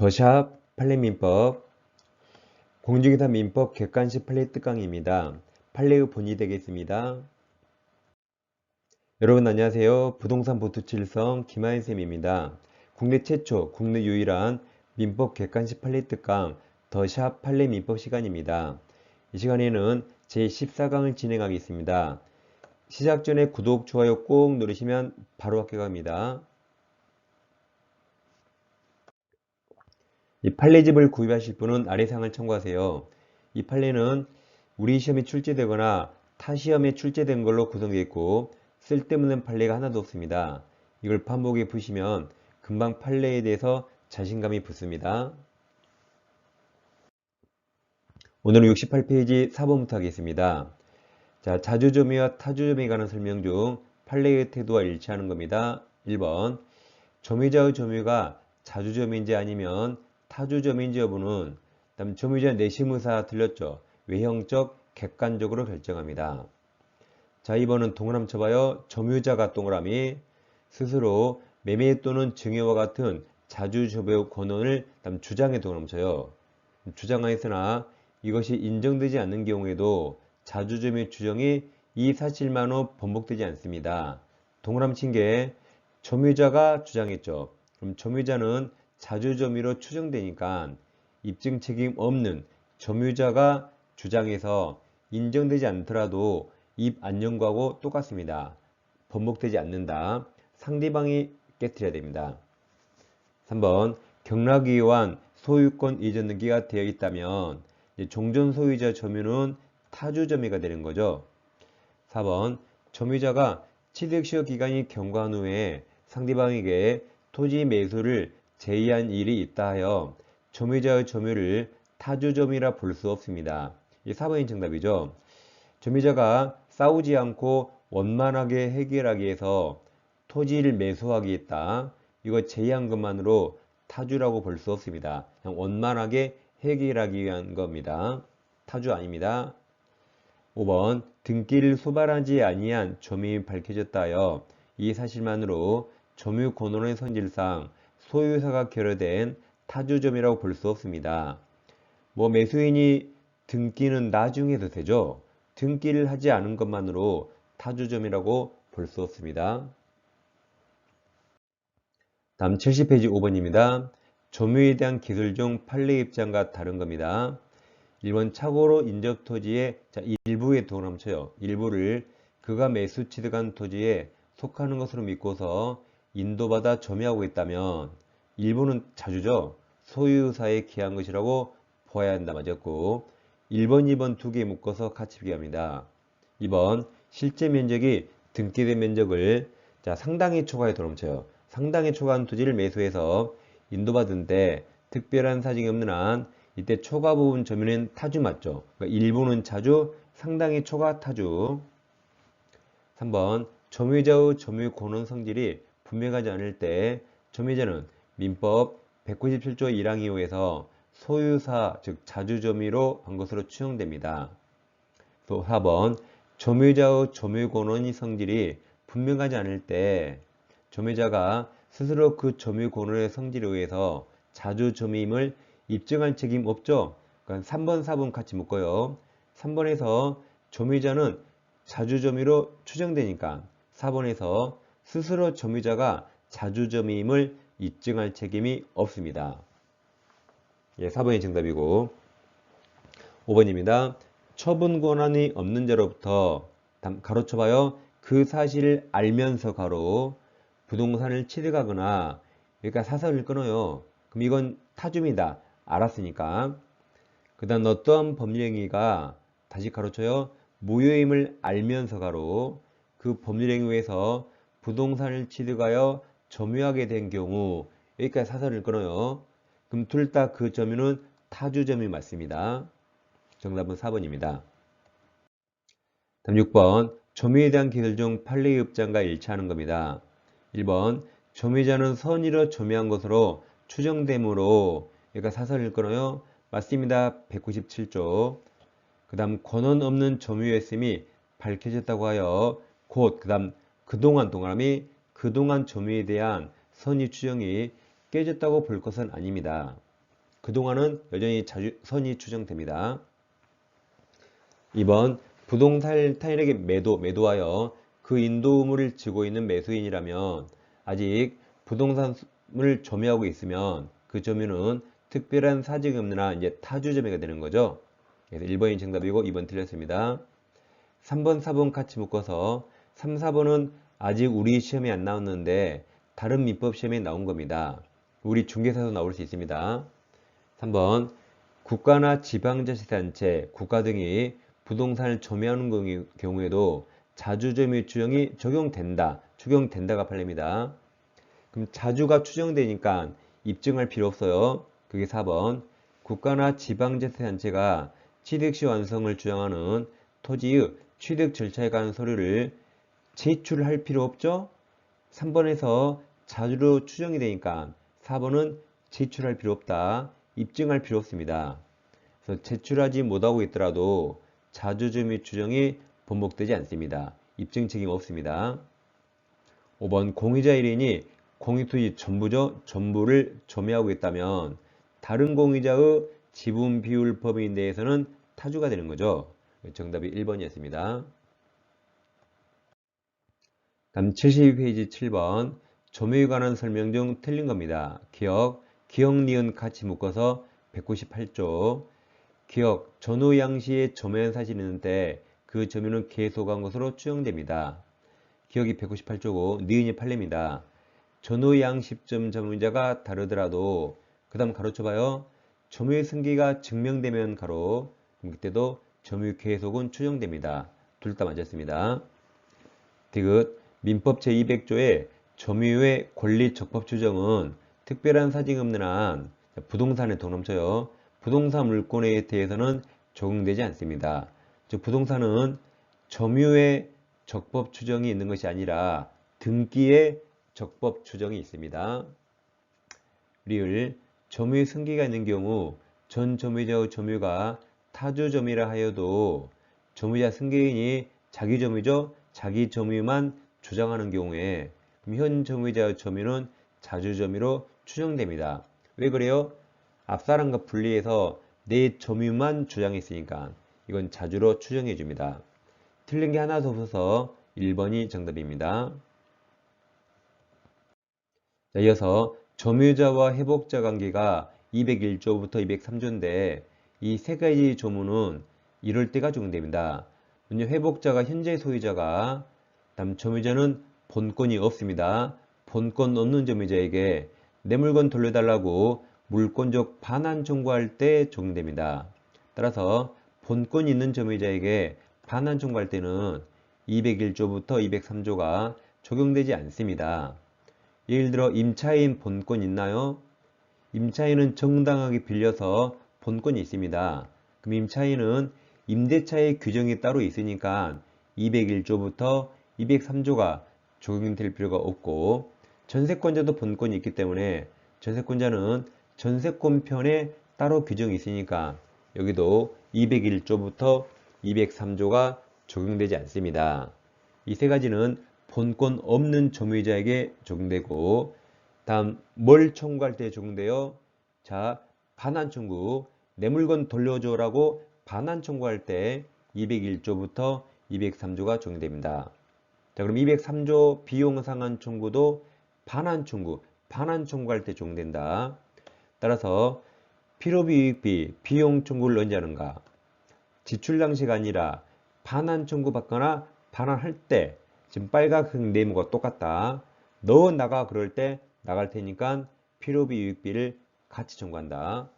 더샵 판례민법 공중기사 민법 객관식 판례 특강입니다. 판례의 본이 되겠습니다. 여러분 안녕하세요. 부동산 보투칠성 김하인쌤입니다. 국내 최초, 국내 유일한 민법 객관식 판례 특강 더샵 판례민법 시간입니다. 이 시간에는 제14강을 진행하겠습니다. 시작 전에 구독, 좋아요 꼭 누르시면 바로 합격합니다. 이 판례집을 구입하실 분은 아래 사항을 참고하세요. 이 판례는 우리 시험에 출제되거나 타 시험에 출제된 걸로 구성되어 있고 쓸데없는 판례가 하나도 없습니다. 이걸 반복해 보시면 금방 판례에 대해서 자신감이 붙습니다. 오늘은 68페이지 4번부터 하겠습니다. 자, 자주점유와 타주점유에 관한 설명 중 판례의 태도와 일치하는 겁니다. 1번 점유자의 점유가 자주점유인지 아니면 타주점유인지 여부는 다음 점유자 내심 의사 들렸죠. 외형적, 객관적으로 결정합니다. 자, 2번은 동그라미 쳐봐요. 점유자가 동그라미 스스로 매매 또는 증여와 같은 자주점유 권한을 주장에 동그라미 쳐요. 주장하였으나 이것이 인정되지 않는 경우에도 자주점유 추정이 이 사실만으로 번복되지 않습니다. 동그라미 친 게 점유자가 주장했죠. 그럼 점유자는 자주점유로 추정되니까 입증 책임 없는 점유자가 주장해서 인정되지 않더라도 입 안 연구하고 똑같습니다. 번복되지 않는다. 상대방이 깨트려야 됩니다. 3번 경락에 의한 소유권 이전 등기가 되어 있다면 종전 소유자 점유는 타주점유가 되는 거죠. 4번 점유자가 취득시효 기간이 경과한 후에 상대방에게 토지 매수를 제의한 일이 있다 하여 점유자의 점유를 타주점유라 볼 수 없습니다. 이 4번이 정답이죠. 점유자가 싸우지 않고 원만하게 해결하기 위해서 토지를 매수하기 했다. 이거 제의한 것만으로 타주라고 볼 수 없습니다. 그냥 원만하게 해결하기 위한 겁니다. 타주 아닙니다. 5번 등기를 소발하지 아니한 점유이 밝혀졌다 하여 이 사실만으로 점유 권한의 성질상 소유사가 결여된 타주점이라고 볼 수 없습니다. 매수인이 등기는 나중에 해도 되죠. 등기를 하지 않은 것만으로 타주점이라고 볼 수 없습니다. 다음 70페이지 5번입니다. 점유에 대한 기술 중 판례 입장과 다른 겁니다. 1번 착오로 인접 토지의 일부에 동그라미 쳐요. 일부를 그가 매수 취득한 토지에 속하는 것으로 믿고서 인도받아 점유하고 있다면 일부는 자주죠. 소유사에 기한 것이라고 보아야 한다 맞았고 1번, 2번 두 개 묶어서 같이 비교합니다. 2번 실제 면적이 등기된 면적을 상당히 초과해 동그라미 쳐요. 상당히 초과한 토지를 매수해서 인도받은데 특별한 사정이 없는 한 이때 초과 부분 점유는 타주 맞죠? 그러니까 일부는 자주, 상당히 초과 타주. 3번 점유자의 점유 권한 성질이 분명하지 않을 때 점유자는 민법 197조 1항 2호에서 소유사 즉 자주점유로 한 것으로 추정됩니다. 또 4번 점유자의 점유 권한의 성질이 분명하지 않을 때 점유자가 스스로 그 점유 권한의 성질에 의해서 자주점유임을 입증할 책임 없죠. 그러니까 3번, 4번 같이 묶어요. 3번에서 점유자는 자주점유로 추정되니까 4번에서 스스로 점유자가 자주점유임을 입증할 책임이 없습니다. 예, 4번이 정답이고 5번입니다. 처분 권한이 없는 자로부터 가로쳐봐요. 그 사실을 알면서 가로 부동산을 취득하거나 그러니까 사설을 끊어요. 그럼 이건 타주입니다. 알았으니까. 그 다음 어떠한 법률행위가 다시 가로쳐요. 무효임을 알면서 가로 그 법률행위에서 부동산을 취득하여 점유하게 된 경우 여기까지 사설을 끊어요. 그럼 둘 다 그 점유는 타주점유 맞습니다. 정답은 4번입니다. 다음 6번 점유에 대한 기술 중 판례의 입장과 일치하는 겁니다. 1번 점유자는 선의로 점유한 것으로 추정되므로 여기가 사설을 끊어요. 맞습니다. 197조. 그 다음 권한 없는 점유였음이 밝혀졌다고 하여 곧 그 다음 그동안 동그라미 그동안 점유에 대한 선의 추정이 깨졌다고 볼 것은 아닙니다. 그동안은 여전히 자주선이 추정됩니다. 2번 부동산 타인에게 매도하여 그 인도물을 지고 있는 매수인이라면 아직 부동산을 점유하고 있으면 그 점유는 특별한 사정이 없는 한 이제 타주점유가 되는 거죠. 그래서 1번이 정답이고 2번 틀렸습니다. 3번, 4번 같이 묶어서 3, 4번은 아직 우리 시험에 안 나왔는데 다른 민법 시험에 나온 겁니다. 우리 중개사도 나올 수 있습니다. 3번 국가나 지방자치단체, 국가 등이 부동산을 점유하는 경우에도 자주점유 추정이 추정된다가 판례입니다. 그럼 자주가 추정되니까 입증할 필요 없어요. 그게 4번 국가나 지방자치단체가 취득시 완성을 주장하는 토지의 취득 절차에 관한 서류를 제출할 필요 없죠? 3번에서 자주로 추정이 되니까 4번은 제출할 필요 없다. 입증할 필요 없습니다. 그래서 제출하지 못하고 있더라도 자주점유 추정이 번복되지 않습니다. 입증 책임 없습니다. 5번 공유자 1인이 공유토지 전부를 점유하고 있다면 다른 공유자의 지분 비율 범위에 대해서는 타주가 되는 거죠. 정답이 1번이었습니다. 다음 72페이지 7번 점유에 관한 설명 중 틀린 겁니다. 기억, 니은 같이 묶어서 198조 전후 양시에 점유한 사실이 있는데 그 점유는 계속한 것으로 추정됩니다. 기억이 198조고 니은이 판례입니다. 전후 양 시점 점유자가 다르더라도 그 다음 가로 쳐봐요. 점유의 승계가 증명되면 가로 그때도 점유 계속은 추정됩니다. 둘 다 맞았습니다. 디귿 민법 제200조의 점유의 권리 적법 추정은 특별한 사정이 없는 한 부동산에 돈 넘쳐요. 부동산 물권에 대해서는 적용되지 않습니다. 즉 부동산은 점유의 적법 추정이 있는 것이 아니라 등기의 적법 추정이 있습니다. 리을 점유의 승계가 있는 경우 전 점유자의 점유가 타주 점유라 하여도 점유자 승계인이 자기 점유만 주장하는 경우에 현 점유자의 점유는 자주 점유로 추정됩니다. 왜 그래요? 앞사람과 분리해서 내 점유만 주장했으니까 이건 자주로 추정해 줍니다. 틀린 게 하나도 없어서 1번이 정답입니다. 자, 이어서 점유자와 회복자 관계가 201조부터 203조인데 이 세 가지 조문은 이럴 때가 적용됩니다. 먼저 회복자가 현재 소유자가 다음 점유자는 본권이 없습니다. 본권 없는 점유자에게 내 물건 돌려달라고 물권적 반환 청구할 때 적용됩니다. 따라서 본권이 있는 점유자에게 반환 청구할 때는 201조부터 203조가 적용되지 않습니다. 예를 들어 임차인 본권 있나요? 임차인은 정당하게 빌려서 본권이 있습니다. 그럼 임차인은 임대차의 규정이 따로 있으니까 201조부터 203조가 적용될 필요가 없고 전세권자도 본권이 있기 때문에 전세권자는 전세권편에 따로 규정이 있으니까 여기도 201조부터 203조가 적용되지 않습니다. 이 세 가지는 본권 없는 점유자에게 적용되고 다음 뭘 청구할 때 적용돼요? 자, 반환 청구 내 물건 돌려줘라고 반환 청구할 때 201조부터 203조가 적용됩니다. 자, 그럼 203조 비용 상환 청구도 반환 청구할 때 적용된다. 따라서 필요비 유익비 비용 청구를 언제 하는가? 지출 당시가 아니라 반환 청구 받거나 반환할 때 지금 빨간색 네모가 똑같다. 넣어 나가 그럴 때 나갈 테니까 필요비 유익비를 같이 청구한다.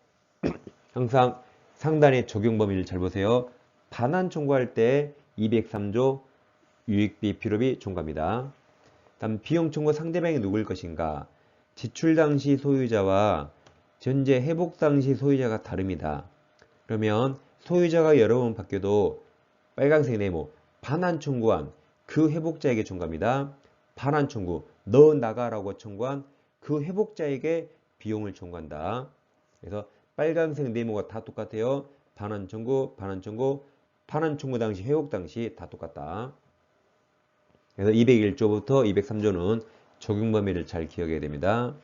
항상 상단의 적용 범위를 잘 보세요. 반환 청구할 때 203조 유익비 필요비 청구합니다. 다음 비용 청구 상대방이 누구일 것인가? 지출 당시 소유자와 현재 회복 당시 소유자가 다릅니다. 그러면 소유자가 여러 번 바뀌어도 빨간색 네모 반환 청구한 그 회복자에게 청구합니다. 반환 청구 너 나가라고 청구한 그 회복자에게 비용을 청구한다. 그래서 빨간색 네모가 다 똑같아요. 반환 청구 당시 회복 당시 다 똑같다. 그래서 201조부터 203조는 적용 범위를 잘 기억해야 됩니다.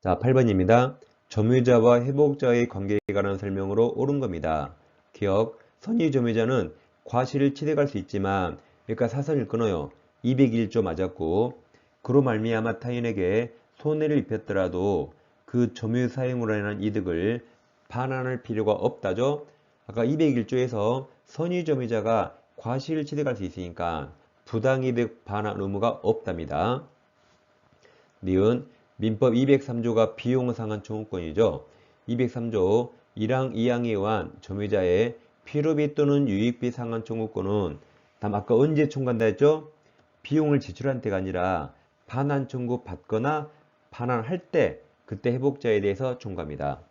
자, 8번입니다. 점유자와 회복자의 관계에 관한 설명으로 옳은 겁니다. 기억, 선의 점유자는 과실을 취득할 수 있지만 그러니까 사선을 끊어요. 201조 맞았고 그로 말미암아 타인에게 손해를 입혔더라도 그 점유 사용으로 인한 이득을 반환할 필요가 없다죠. 아까 201조에서 선의 점유자가 과실을 취득할 수 있으니까 부당이득 반환 의무가 없답니다. 니은 민법 203조가 비용상한 청구권이죠. 203조 1항 2항에 의한 점유자의 필요비 또는 유익비 상한 청구권은 다음 아까 언제 청구한다 했죠? 비용을 지출한 때가 아니라 반환 청구 받거나 반환할 때 그때 회복자에 대해서 청구합니다.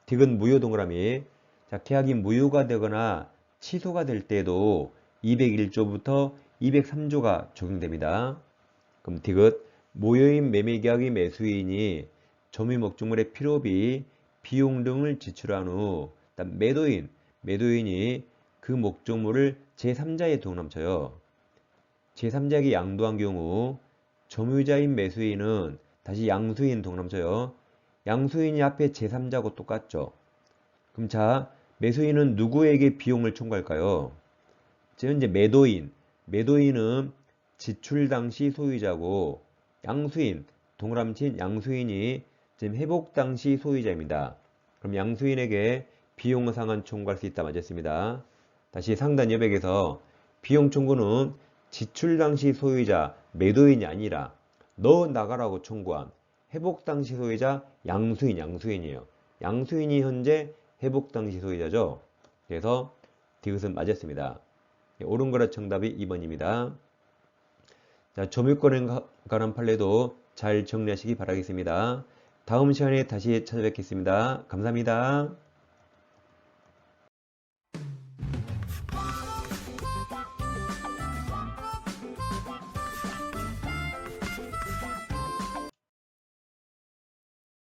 딕은 무효 동그라미. 자, 계약이 무효가 되거나 취소가 될 때에도 201조부터 203조가 적용됩니다. 그럼 딕은 모여인 매매계약의 매수인이 점유 목적물의 필요비, 비용 등을 지출한 후 매도인이 그 목적물을 제3자에 동남쳐요. 제3자에게 양도한 경우 점유자인 매수인은 다시 양수인 동남쳐요. 양수인이 앞에 제3자고 똑같죠. 그럼 자, 매수인은 누구에게 비용을 청구할까요? 현재 매도인은 지출 당시 소유자고 양수인, 동그라미 양수인이 지금 회복 당시 소유자입니다. 그럼 양수인에게 비용 상환 청구할 수 있다 맞았습니다. 다시 상단 여백에서 비용 청구는 지출 당시 소유자 매도인이 아니라 너 나가라고 청구한 회복 당시 소유자 양수인이에요. 양수인이 현재 회복 당시 소유자죠. 그래서 디귿은 맞았습니다. 옳은 거라 정답이 2번입니다. 자, 점유권에 관한 판례도 잘 정리하시기 바라겠습니다. 다음 시간에 다시 찾아뵙겠습니다. 감사합니다.